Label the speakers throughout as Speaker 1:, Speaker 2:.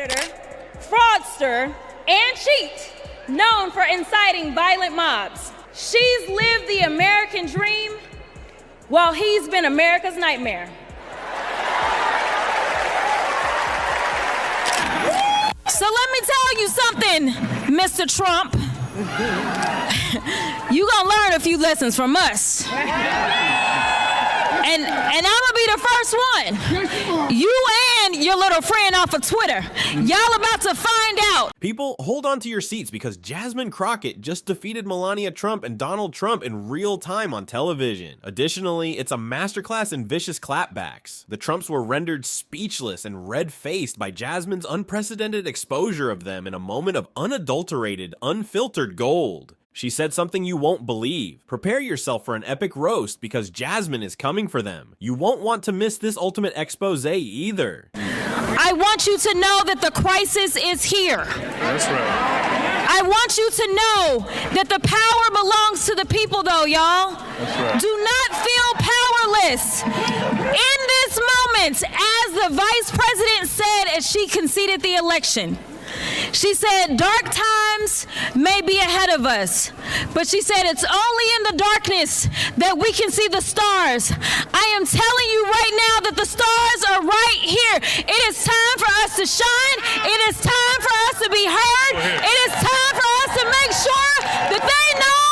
Speaker 1: predator, fraudster, and cheat, known for inciting violent mobs. She's lived the American dream while he's been America's nightmare. So let me tell you something, Mr. Trump. You gonna learn a few lessons from us. And I'm gonna be the first one. You and your little friend off of Twitter. Y'all about to find out.
Speaker 2: People, hold on to your seats because Jasmine Crockett just defeated Melania Trump and Donald Trump in real time on television. Additionally, it's a masterclass in vicious clapbacks. The Trumps were rendered speechless and red-faced by Jasmine's unprecedented exposure of them in a moment of unadulterated, unfiltered gold. She said something you won't believe. Prepare yourself for an epic roast because Jasmine is coming for them. You won't want to miss this ultimate expose either.
Speaker 1: I want you to know that the crisis is here.
Speaker 3: That's right.
Speaker 1: I want you to know that the power belongs to the people, though, y'all.
Speaker 3: That's right.
Speaker 1: Do not feel powerless. In this moment, as the vice president said as she conceded the election, she said, dark times may be ahead of us, but she said it's only in the darkness that we can see the stars. I am telling you right now that the stars are right here. It is time for us to shine. It is time for us to be heard. It is time for us to make sure that they know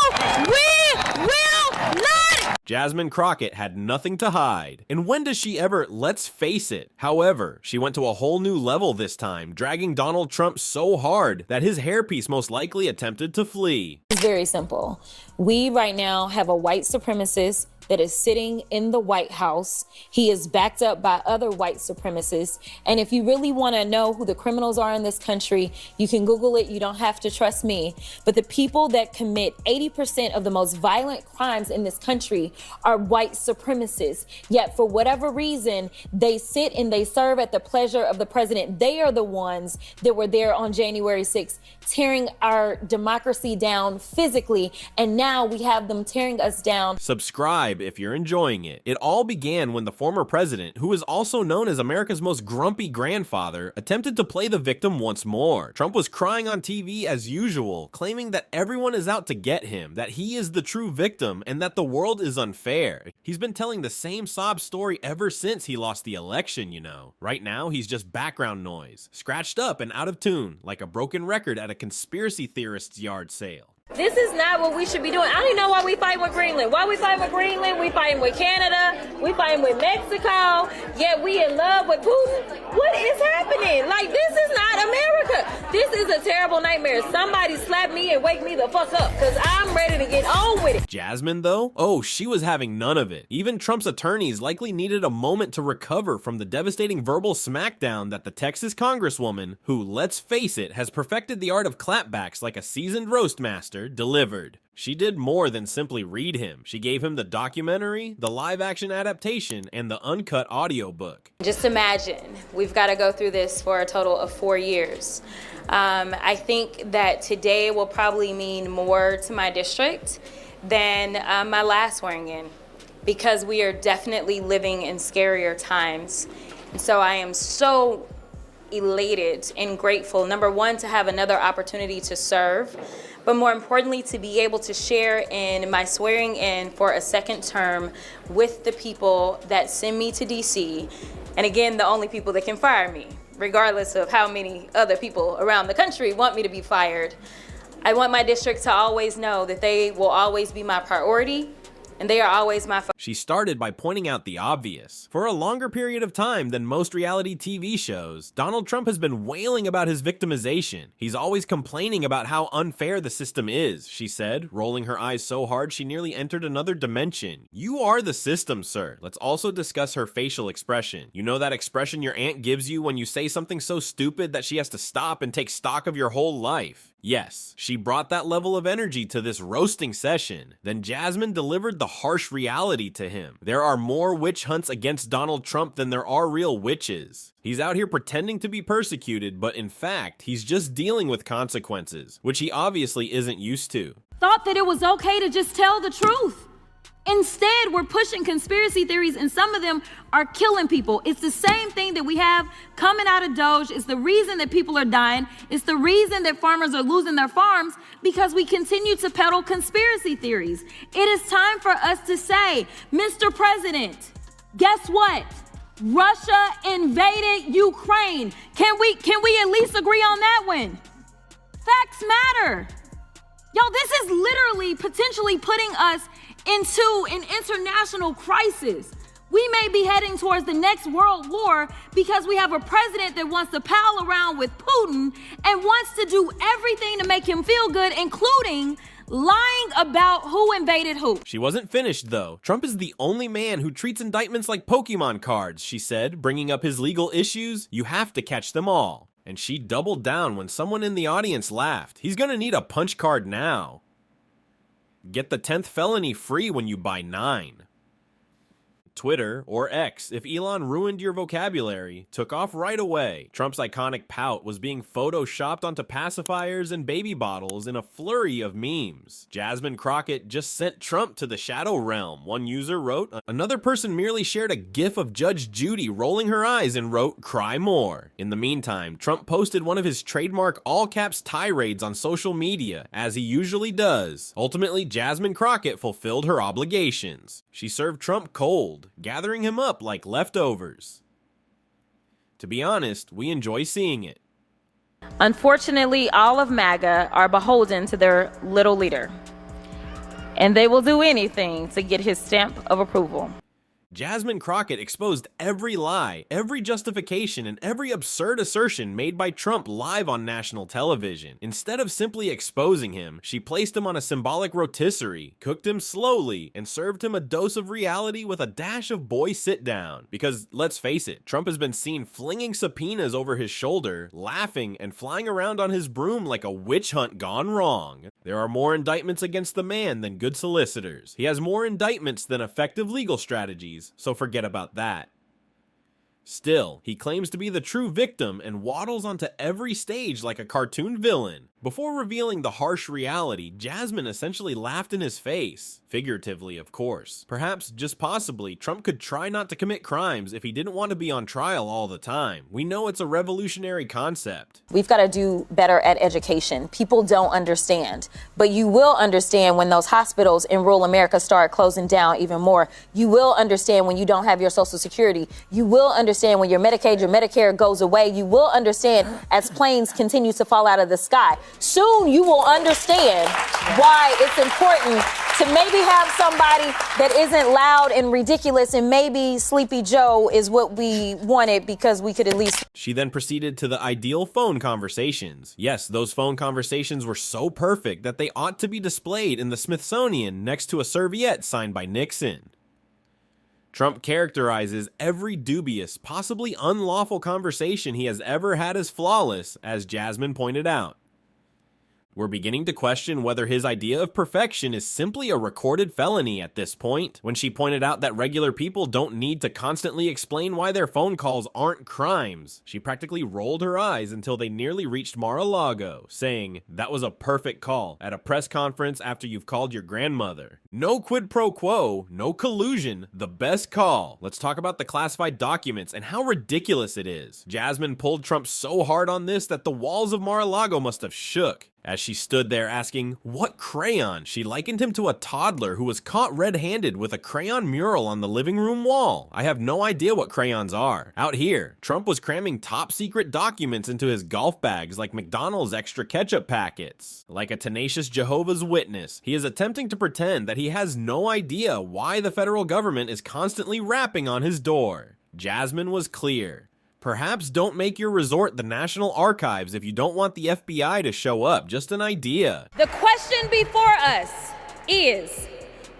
Speaker 1: we will not.
Speaker 2: Jasmine Crockett had nothing to hide. And when does she ever, let's face it? However, she went to a whole new level this time, dragging Donald Trump so hard that his hairpiece most likely attempted to flee.
Speaker 1: It's very simple. We right now have a white supremacist that is sitting in the White House. He is backed up by other white supremacists. And if you really want to know who the criminals are in this country, you can Google it. You don't have to trust me. But the people that commit 80% of the most violent crimes in this country are white supremacists. Yet for whatever reason, they sit and they serve at the pleasure of the president. They are the ones that were there on January 6th, tearing our democracy down physically. And now we have them tearing us down.
Speaker 2: Subscribe if you're enjoying it. It all began when the former president, who is also known as America's most grumpy grandfather, attempted to play the victim once more. Trump was crying on TV as usual, claiming that everyone is out to get him, that he is the true victim, and that the world is unfair. He's been telling the same sob story ever since he lost the election, you know. Right now, he's just background noise, scratched up and out of tune, like a broken record at a conspiracy theorist's yard sale.
Speaker 1: This is not what we should be doing. I don't even know why we fighting with Greenland. Why we fighting with Greenland? We fighting with Canada. We fighting with Mexico. Yet we in love with Putin. What is happening? Like, this is not America. This is a terrible nightmare. Somebody slap me and wake me the fuck up because I'm ready to get on with it.
Speaker 2: Jasmine, though? Oh, she was having none of it. Even Trump's attorneys likely needed a moment to recover from the devastating verbal smackdown that the Texas congresswoman, who, let's face it, has perfected the art of clapbacks like a seasoned roast master, delivered. She did more than simply read him. She gave him the documentary, the live-action adaptation, and the uncut audiobook.
Speaker 1: Just imagine, we've got to go through this for a total of 4 years. I think that today will probably mean more to my district than my last swearing in, because we are definitely living in scarier times. And so I am so elated and grateful, number one, to have another opportunity to serve, but more importantly, to be able to share in my swearing in for a second term with the people that send me to DC. And again, the only people that can fire me, regardless of how many other people around the country want me to be fired. I want my district to always know that they will always be my priority, and they are always my
Speaker 2: She started by pointing out the obvious. For a longer period of time than most reality TV shows, Donald Trump has been wailing about his victimization. He's always complaining about how unfair the system is, she said, rolling her eyes so hard she nearly entered another dimension. You are the system, sir. Let's also discuss her facial expression. You know that expression your aunt gives you when you say something so stupid that she has to stop and take stock of your whole life? Yes, she brought that level of energy to this roasting session. Then Jasmine delivered the harsh reality to him. There are more witch hunts against Donald Trump than there are real witches. He's out here pretending to be persecuted, but in fact, he's just dealing with consequences, which he obviously isn't used to.
Speaker 1: Thought that it was okay to just tell the truth.
Speaker 4: Instead, we're pushing conspiracy theories, and some of them are killing people. It's the same thing that we have coming out of Doge. It's the reason that people are dying. It's the reason that farmers are losing their farms, because we continue to peddle conspiracy theories. It is time for us to say, Mr. President, guess what? Russia invaded Ukraine. Can we at least agree on that one? Facts matter. Y'all, this is literally potentially putting us into an international crisis. We may be heading towards the next world war because we have a president that wants to pal around with Putin and wants to do everything to make him feel good, including lying about who invaded who.
Speaker 2: She wasn't finished, though. Trump is the only man who treats indictments like Pokemon cards, she said, bringing up his legal issues. You have to catch them all. And she doubled down when someone in the audience laughed. He's gonna need a punch card now. Get the 10th felony free when you buy 9. Twitter, or X, if Elon ruined your vocabulary, took off right away. Trump's iconic pout was being photoshopped onto pacifiers and baby bottles in a flurry of memes. Jasmine Crockett just sent Trump to the shadow realm, one user wrote. Another person merely shared a gif of Judge Judy rolling her eyes and wrote, "Cry more." In the meantime, Trump posted one of his trademark all-caps tirades on social media, as he usually does. Ultimately, Jasmine Crockett fulfilled her obligations. She served Trump cold, gathering him up like leftovers. To be honest, we enjoy seeing it.
Speaker 1: Unfortunately, all of MAGA are beholden to their little leader, and they will do anything to get his stamp of approval.
Speaker 2: Jasmine Crockett exposed every lie, every justification, and every absurd assertion made by Trump live on national television. Instead of simply exposing him, she placed him on a symbolic rotisserie, cooked him slowly, and served him a dose of reality with a dash of boy sit down. Because, let's face it, Trump has been seen flinging subpoenas over his shoulder, laughing, and flying around on his broom like a witch hunt gone wrong. There are more indictments against the man than good solicitors. He has more indictments than effective legal strategies, so forget about that. Still, he claims to be the true victim and waddles onto every stage like a cartoon villain. Before revealing the harsh reality, Jasmine essentially laughed in his face. Figuratively, of course. Perhaps, just possibly, Trump could try not to commit crimes if he didn't want to be on trial all the time. We know it's a revolutionary concept.
Speaker 5: We've got to do better at education. People don't understand. But you will understand when those hospitals in rural America start closing down even more. You will understand when you don't have your Social Security. You will understand when your Medicaid, your Medicare goes away. You will understand as planes continue to fall out of the sky. Soon you will understand why it's important to maybe have somebody that isn't loud and ridiculous, and maybe Sleepy Joe is what we wanted because we could at least.
Speaker 2: She then proceeded to the ideal phone conversations. Yes, those phone conversations were so perfect that they ought to be displayed in the Smithsonian next to a serviette signed by Nixon. Trump characterizes every dubious, possibly unlawful conversation he has ever had as flawless, as Jasmine pointed out. We're beginning to question whether his idea of perfection is simply a recorded felony at this point. When she pointed out that regular people don't need to constantly explain why their phone calls aren't crimes, she practically rolled her eyes until they nearly reached Mar-a-Lago, saying, "That was a perfect call at a press conference after you've called your grandmother. No quid pro quo, no collusion, the best call. Let's talk about the classified documents and how ridiculous it is." Jasmine pulled Trump so hard on this that the walls of Mar-a-Lago must have shook. As she stood there asking, "What crayon?" she likened him to a toddler who was caught red-handed with a crayon mural on the living room wall. I have no idea what crayons are. Out here, Trump was cramming top-secret documents into his golf bags like McDonald's extra ketchup packets. Like a tenacious Jehovah's Witness, he is attempting to pretend that he has no idea why the federal government is constantly rapping on his door. Jasmine was clear. Perhaps don't make your resort the National Archives if you don't want the FBI to show up. Just an idea.
Speaker 4: The question before us is,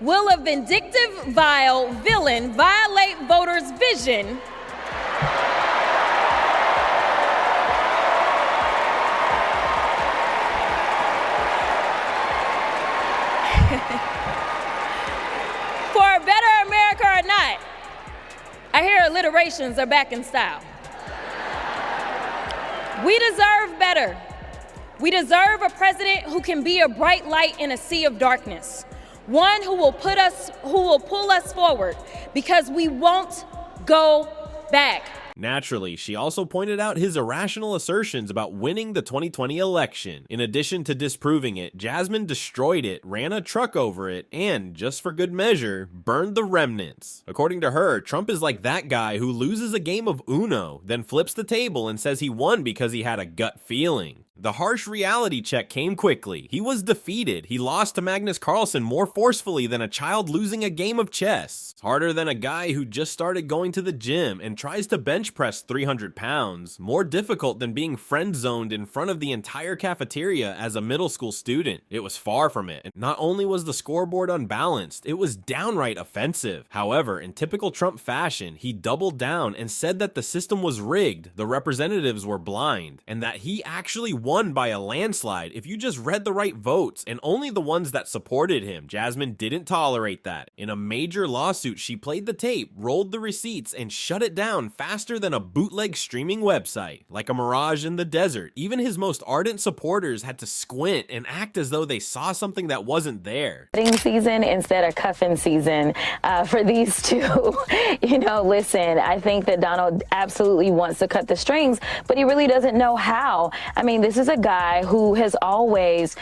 Speaker 4: will a vindictive, vile villain violate voters' vision for a better America or not? I hear alliterations are back in style. We deserve better. We deserve a president who can be a bright light in a sea of darkness. one who will pull us forward, because we won't go back.
Speaker 2: Naturally, she also pointed out his irrational assertions about winning the 2020 election. In addition to disproving it, Jasmine destroyed it, ran a truck over it, and, just for good measure, burned the remnants. According to her, Trump is like that guy who loses a game of Uno, then flips the table and says he won because he had a gut feeling. The harsh reality check came quickly. He was defeated. He lost to Magnus Carlsen more forcefully than a child losing a game of chess. Harder than a guy who just started going to the gym and tries to bench press 300 pounds. More difficult than being friend-zoned in front of the entire cafeteria as a middle school student. It was far from it. And not only was the scoreboard unbalanced, it was downright offensive. However, in typical Trump fashion, he doubled down and said that the system was rigged, the representatives were blind, and that he actually won by a landslide if you just read the right votes, and only the ones that supported him. Jasmine didn't tolerate that. In a major lawsuit, she played the tape, rolled the receipts, and shut it down faster than a bootleg streaming website. Like a mirage in the desert, even his most ardent supporters had to squint and act as though they saw something that wasn't there.
Speaker 5: Season instead of cuffing season for these two. Listen, I think that Donald absolutely wants to cut the strings, but he really doesn't know how. I mean, this is a guy who has always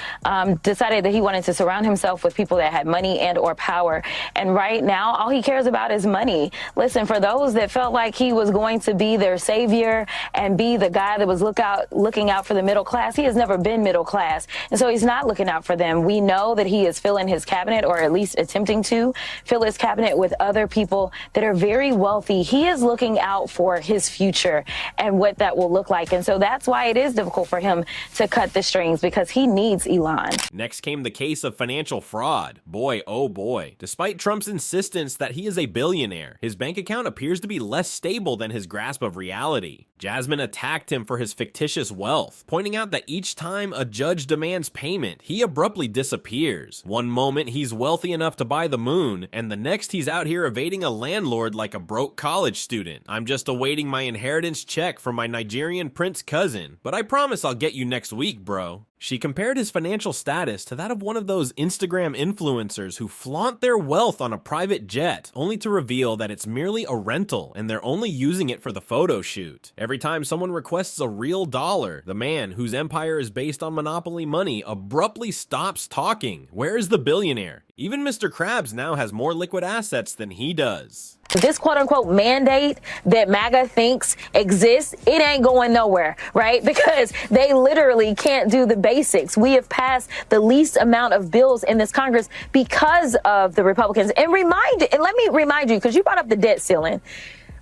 Speaker 5: decided that he wanted to surround himself with people that had money and or power. And right now, all he cares about is money. Listen, for those that felt like he was going to be their savior and be the guy that was looking out for the middle class, he has never been middle class. And so he's not looking out for them. We know that he is filling his cabinet, or at least attempting to fill his cabinet, with other people that are very wealthy. He is looking out for his future and what that will look like. And so that's why it is difficult for him to cut the strings, because he needs Elon.
Speaker 2: Next came the case of financial fraud. Boy, oh boy. Despite Trump's insistence that he is a billionaire, his bank account appears to be less stable than his grasp of reality. Jasmine attacked him for his fictitious wealth, pointing out that each time a judge demands payment, he abruptly disappears. One moment he's wealthy enough to buy the moon, and the next he's out here evading a landlord like a broke college student. I'm just awaiting my inheritance check from my Nigerian prince cousin, but I promise I'll get you next week, bro. She compared his financial status to that of one of those Instagram influencers who flaunt their wealth on a private jet, only to reveal that it's merely a rental and they're only using it for the photo shoot. Every time someone requests a real dollar, the man, whose empire is based on monopoly money, abruptly stops talking. Where is the billionaire? Even Mr. Krabs now has more liquid assets than he does.
Speaker 5: This quote-unquote mandate that MAGA thinks exists, it ain't going nowhere, right? Because they literally can't do the basics. We have passed the least amount of bills in this Congress because of the Republicans. And let me remind you, because you brought up the debt ceiling.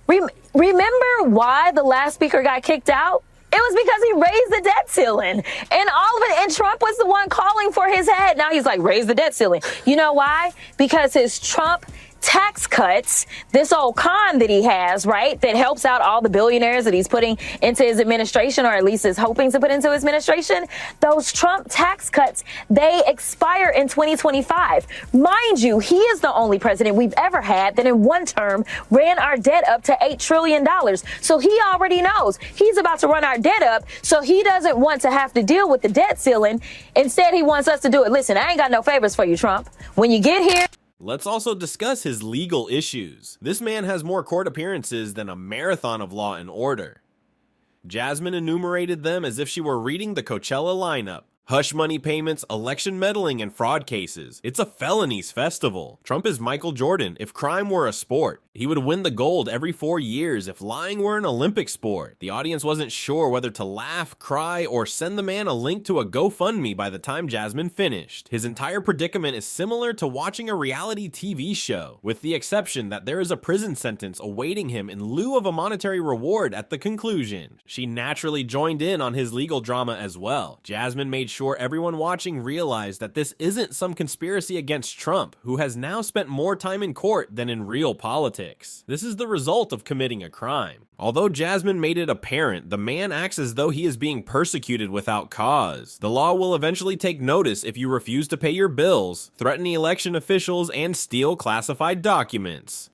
Speaker 5: Remember why the last speaker got kicked out? It was because he raised the debt ceiling, and all of it. And Trump was the one calling for his head. Now he's like, raise the debt ceiling. You know why? Because his Trump tax cuts, this old con that he has, right, that helps out all the billionaires that he's putting into his administration, or at least is hoping to put into his administration, those Trump tax cuts, they expire in 2025. Mind you, he is the only president we've ever had that in one term ran our debt up to $8 trillion. So he already knows he's about to run our debt up, so he doesn't want to have to deal with the debt ceiling. Instead, he wants us to do it. Listen, I ain't got no favors for you, Trump. When you get here,
Speaker 2: let's also discuss his legal issues. This man has more court appearances than a marathon of Law and Order. Jasmine enumerated them as if she were reading the Coachella lineup. Hush money payments, election meddling, and fraud cases. It's a felonies festival. Trump is Michael Jordan if crime were a sport. He would win the gold every 4 years if lying were an Olympic sport. The audience wasn't sure whether to laugh, cry, or send the man a link to a GoFundMe by the time Jasmine finished. His entire predicament is similar to watching a reality TV show, with the exception that there is a prison sentence awaiting him in lieu of a monetary reward at the conclusion. She naturally joined in on his legal drama as well. Jasmine made sure everyone watching realized that this isn't some conspiracy against Trump, who has now spent more time in court than in real politics. This is the result of committing a crime. Although Jasmine made it apparent, the man acts as though he is being persecuted without cause. The law will eventually take notice if you refuse to pay your bills, threaten election officials, and steal classified documents.